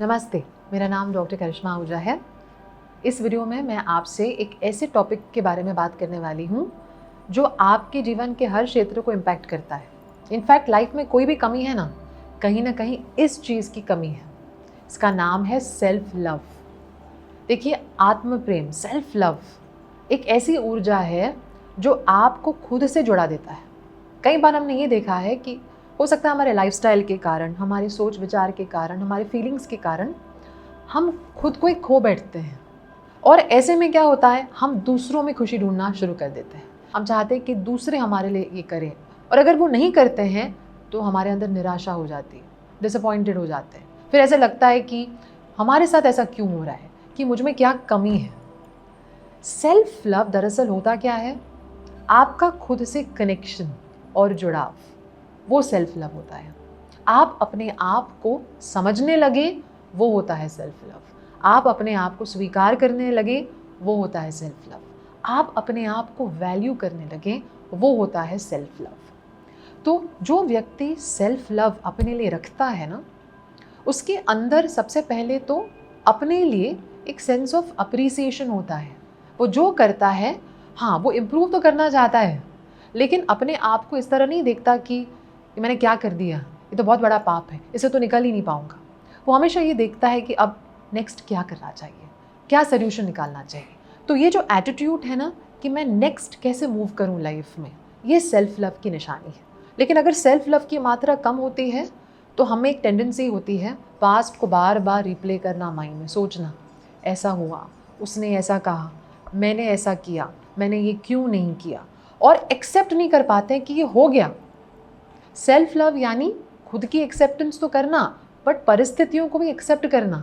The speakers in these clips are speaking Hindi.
नमस्ते, मेरा नाम डॉक्टर करिश्मा आहूजा है। इस वीडियो में मैं आपसे एक ऐसे टॉपिक के बारे में बात करने वाली हूँ जो आपके जीवन के हर क्षेत्र को इम्पैक्ट करता है। इनफैक्ट लाइफ में कोई भी कमी है ना कहीं इस चीज़ की कमी है। इसका नाम है सेल्फ लव। देखिए, आत्म प्रेम, सेल्फ लव एक ऐसी ऊर्जा है जो आपको खुद से जुड़ा देता है। कई बार हमने ये देखा है कि हो सकता है हमारे लाइफस्टाइल के कारण, हमारी सोच विचार के कारण, हमारे फीलिंग्स के कारण हम खुद को ही खो बैठते हैं। और ऐसे में क्या होता है, हम दूसरों में खुशी ढूंढना शुरू कर देते हैं। हम चाहते हैं कि दूसरे हमारे लिए ये करें, और अगर वो नहीं करते हैं तो हमारे अंदर निराशा हो जाती है, डिसअपॉइंटेड हो जाते हैं। फिर ऐसे लगता है कि हमारे साथ ऐसा क्यों हो रहा है, कि मुझ में क्या कमी है। सेल्फ लव दरअसल होता क्या है, आपका खुद से कनेक्शन और जुड़ाव, वो सेल्फ लव होता है। आप अपने आप को समझने लगे, वो होता है सेल्फ लव। आप अपने आप को स्वीकार करने लगे, वो होता है सेल्फ लव। आप अपने आप को वैल्यू करने लगे, वो होता है सेल्फ लव। तो जो व्यक्ति सेल्फ लव अपने लिए रखता है ना, उसके अंदर सबसे पहले तो अपने लिए एक सेंस ऑफ अप्रिसिएशन होता है। वो जो करता है, हाँ, वो इम्प्रूव तो करना चाहता है, लेकिन अपने आप को इस तरह नहीं देखता कि मैंने क्या कर दिया, ये तो बहुत बड़ा पाप है, इससे तो निकल ही नहीं पाऊंगा। वो हमेशा ये देखता है कि अब नेक्स्ट क्या करना चाहिए, क्या सोल्यूशन निकालना चाहिए। तो ये जो एटीट्यूड है ना कि मैं नेक्स्ट कैसे मूव करूं लाइफ में, ये सेल्फ लव की निशानी है। लेकिन अगर सेल्फ लव की मात्रा कम होती है तो हमें एक टेंडेंसी होती है पास्ट को बार बार रिप्ले करना, माइंड में सोचना, ऐसा हुआ, उसने ऐसा कहा, मैंने ऐसा किया, मैंने ये क्यों नहीं किया, और एक्सेप्ट नहीं कर पाते कि ये हो गया। सेल्फ लव यानी खुद की एक्सेप्टेंस तो करना, बट परिस्थितियों को भी एक्सेप्ट करना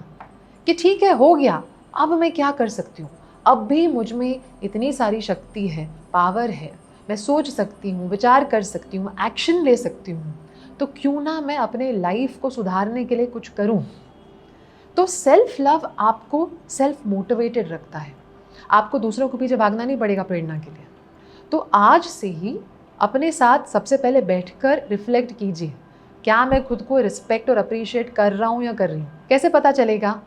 कि ठीक है, हो गया, अब मैं क्या कर सकती हूँ। अब भी मुझ में इतनी सारी शक्ति है, पावर है, मैं सोच सकती हूँ, विचार कर सकती हूँ, एक्शन ले सकती हूँ, तो क्यों ना मैं अपने लाइफ को सुधारने के लिए कुछ करूँ। तो सेल्फ लव आपको सेल्फ मोटिवेटेड रखता है। आपको दूसरों के पीछे भागना नहीं पड़ेगा प्रेरणा के लिए। तो आज से ही अपने साथ सबसे पहले बैठकर रिफ्लेक्ट कीजिए, क्या मैं खुद को रिस्पेक्ट और अप्रिशिएट कर रहा हूँ या कर रही हूँ। कैसे पता चलेगा?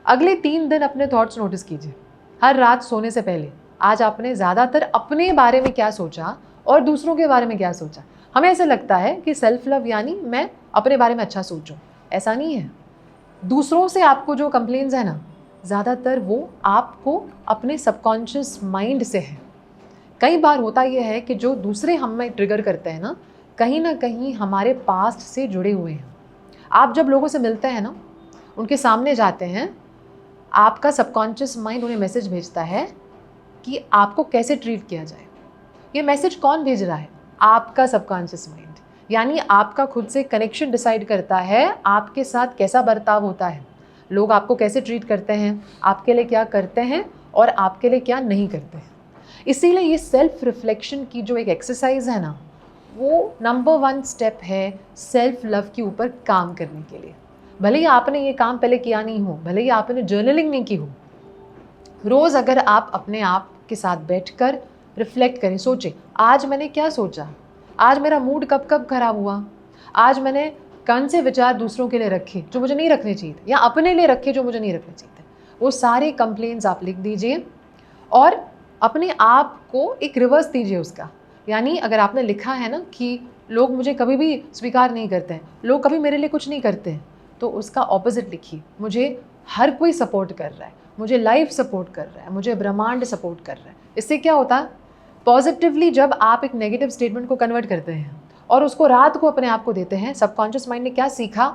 अगले 3 दिन अपने थॉट्स नोटिस कीजिए। हर रात सोने से पहले आज आपने ज़्यादातर अपने बारे में क्या सोचा और दूसरों के बारे में क्या सोचा। हमें ऐसे लगता है कि सेल्फ लव यानी मैं अपने बारे में अच्छा सोचूं। ऐसा नहीं है। दूसरों से आपको जो कंप्लेंट्स है ना, ज़्यादातर वो आपको अपने सबकॉन्शियस माइंड से है। कई बार होता यह है कि जो दूसरे हम में ट्रिगर करते हैं ना कहीं हमारे पास्ट से जुड़े हुए हैं। आप जब लोगों से मिलते हैं ना, उनके सामने जाते हैं, आपका सबकॉन्शियस माइंड उन्हें मैसेज भेजता है कि आपको कैसे ट्रीट किया जाए। ये मैसेज कौन भेज रहा है? आपका सबकॉन्शियस माइंड। यानी आपका खुद से कनेक्शन डिसाइड करता है आपके साथ कैसा बर्ताव होता है, लोग आपको कैसे ट्रीट करते हैं, आपके लिए क्या करते हैं और आपके लिए क्या नहीं करते हैं। इसीलिए ये सेल्फ रिफ्लेक्शन की जो एक एक्सरसाइज है ना, वो नंबर 1 स्टेप है सेल्फ लव के ऊपर काम करने के लिए। भले ही आपने ये काम पहले किया नहीं हो, भले ही आपने जर्नलिंग नहीं की हो, रोज़ अगर आप अपने आप के साथ बैठकर रिफ्लेक्ट करें, सोचें आज मैंने क्या सोचा, आज मेरा मूड कब कब खराब हुआ, आज मैंने कौन से विचार दूसरों के लिए रखे जो मुझे नहीं रखने चाहिए थे, या अपने लिए रखे जो मुझे नहीं रखने चाहिए थे। वो सारे कंप्लेंट्स आप लिख दीजिए और अपने आप को एक रिवर्स दीजिए उसका। यानी अगर आपने लिखा है ना कि लोग मुझे कभी भी स्वीकार नहीं करते हैं, लोग कभी मेरे लिए कुछ नहीं करते हैं, तो उसका ऑपोजिट लिखिए, मुझे हर कोई सपोर्ट कर रहा है, मुझे लाइफ सपोर्ट कर रहा है, मुझे ब्रह्मांड सपोर्ट कर रहा है। इससे क्या होता है, पॉजिटिवली जब आप एक नेगेटिव स्टेटमेंट को कन्वर्ट करते हैं और उसको रात को अपने आप को देते हैं, सबकॉन्शियस माइंड ने क्या सीखा,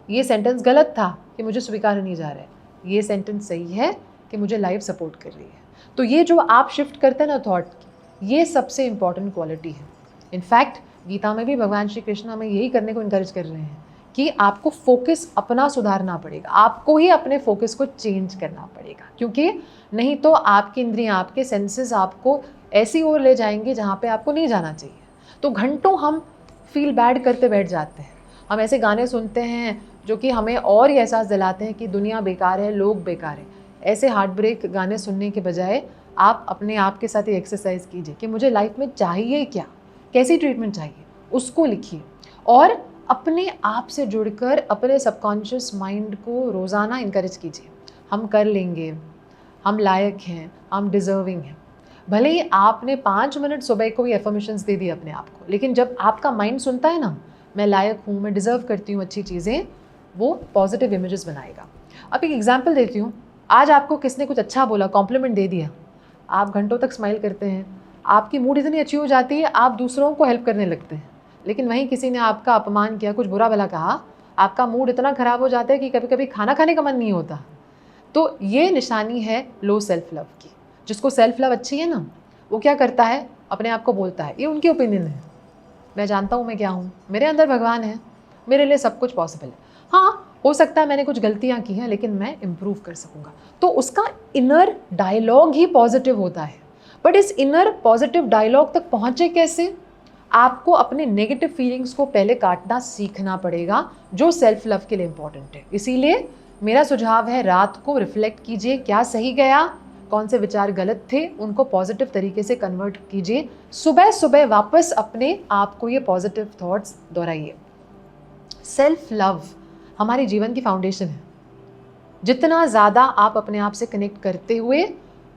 ये सेंटेंस गलत था कि मुझे स्वीकार नहीं जा रहा है, ये सेंटेंस सही है कि मुझे लाइफ सपोर्ट कर रही है। तो ये जो आप शिफ्ट करते हैं ना थॉट की, ये सबसे इंपॉर्टेंट क्वालिटी है। इनफैक्ट गीता में भी भगवान श्री कृष्ण हमें यही करने को इनकरेज कर रहे हैं कि आपको फोकस अपना सुधारना पड़ेगा, आपको ही अपने फोकस को चेंज करना पड़ेगा, क्योंकि नहीं तो आपकी इंद्रियां, आपके सेंसेस आपको ऐसी ओर ले जाएंगे जहाँ पे आपको नहीं जाना चाहिए। तो घंटों हम फील बैड करते बैठ जाते हैं। हम ऐसे गाने सुनते हैं जो कि हमें और ही एहसास दिलाते हैं कि दुनिया बेकार है, लोग बेकार है। ऐसे हार्ट ब्रेक गाने सुनने के बजाय आप अपने आप के साथ ये एक्सरसाइज कीजिए कि मुझे लाइफ में चाहिए क्या, कैसी ट्रीटमेंट चाहिए, उसको लिखिए और अपने आप से जुड़कर अपने सबकॉन्शियस माइंड को रोज़ाना इनकरेज कीजिए, हम कर लेंगे, हम लायक हैं, हम डिज़र्विंग हैं। भले ही आपने 5 मिनट सुबह को ही एफर्मेशंस दे दिए अपने आप को, लेकिन जब आपका माइंड सुनता है ना, मैं लायक हूँ, मैं डिज़र्व करती हूँ अच्छी चीज़ें, वो पॉजिटिव इमेजेस बनाएगा। अब एक एग्जांपल देती हूँ। आज आपको किसने कुछ अच्छा बोला, कॉम्प्लीमेंट दे दिया, आप घंटों तक स्माइल करते हैं, आपकी मूड इतनी अच्छी हो जाती है, आप दूसरों को हेल्प करने लगते हैं। लेकिन वहीं किसी ने आपका अपमान किया, कुछ बुरा भला कहा, आपका मूड इतना ख़राब हो जाता है कि कभी कभी खाना खाने का मन नहीं होता। तो ये निशानी है लो सेल्फ लव की। जिसको सेल्फ लव अच्छी है ना, वो क्या करता है, अपने आप को बोलता है, ये उनकी ओपिनियन है, मैं जानता हूँ मैं क्या हूँ, मेरे अंदर भगवान है, मेरे लिए सब कुछ पॉसिबल है। हाँ, हो सकता है मैंने कुछ गलतियाँ की हैं, लेकिन मैं इम्प्रूव कर सकूँगा। तो उसका इनर डायलॉग ही पॉजिटिव होता है। बट इस इनर पॉजिटिव डायलॉग तक पहुँचे कैसे? आपको अपने नेगेटिव फीलिंग्स को पहले काटना सीखना पड़ेगा, जो सेल्फ लव के लिए इम्पॉर्टेंट है। इसीलिए मेरा सुझाव है, रात को रिफ्लेक्ट कीजिए, क्या सही गया, कौन से विचार गलत थे, उनको पॉजिटिव तरीके से कन्वर्ट कीजिए। सुबह सुबह वापस अपने आप को ये पॉजिटिव थॉट्स दोहराइए। सेल्फ लव हमारे जीवन की फाउंडेशन है। जितना ज़्यादा आप अपने आप से कनेक्ट करते हुए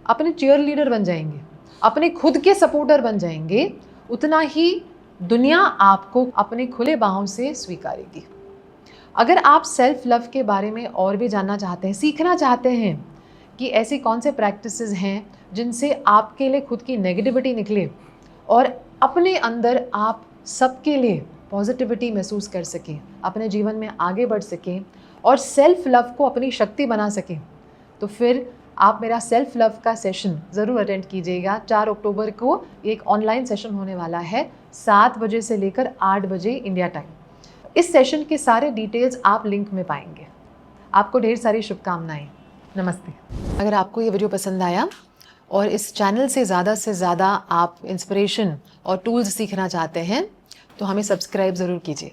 अपने चीयर लीडर बन जाएंगे, अपने खुद के सपोर्टर बन जाएंगे, उतना ही दुनिया आपको अपने खुले बाहों से स्वीकारेगी। अगर आप सेल्फ लव के बारे में और भी जानना चाहते हैं, सीखना चाहते हैं कि ऐसी कौन से प्रैक्टिसेस हैं जिनसे आपके लिए खुद की नेगेटिविटी निकले और अपने अंदर आप सबके लिए पॉजिटिविटी महसूस कर सकें, अपने जीवन में आगे बढ़ सकें और सेल्फ लव को अपनी शक्ति बना सकें, तो फिर आप मेरा सेल्फ लव का सेशन ज़रूर अटेंड कीजिएगा। 4 अक्टूबर को एक ऑनलाइन सेशन होने वाला है, 7 बजे से लेकर 8 बजे इंडिया टाइम। इस सेशन के सारे डिटेल्स आप लिंक में पाएंगे। आपको ढेर सारी शुभकामनाएं। नमस्ते। अगर आपको ये वीडियो पसंद आया और इस चैनल से ज़्यादा आप इंस्पिरेशन और टूल्स सीखना चाहते हैं, तो हमें सब्सक्राइब ज़रूर कीजिए।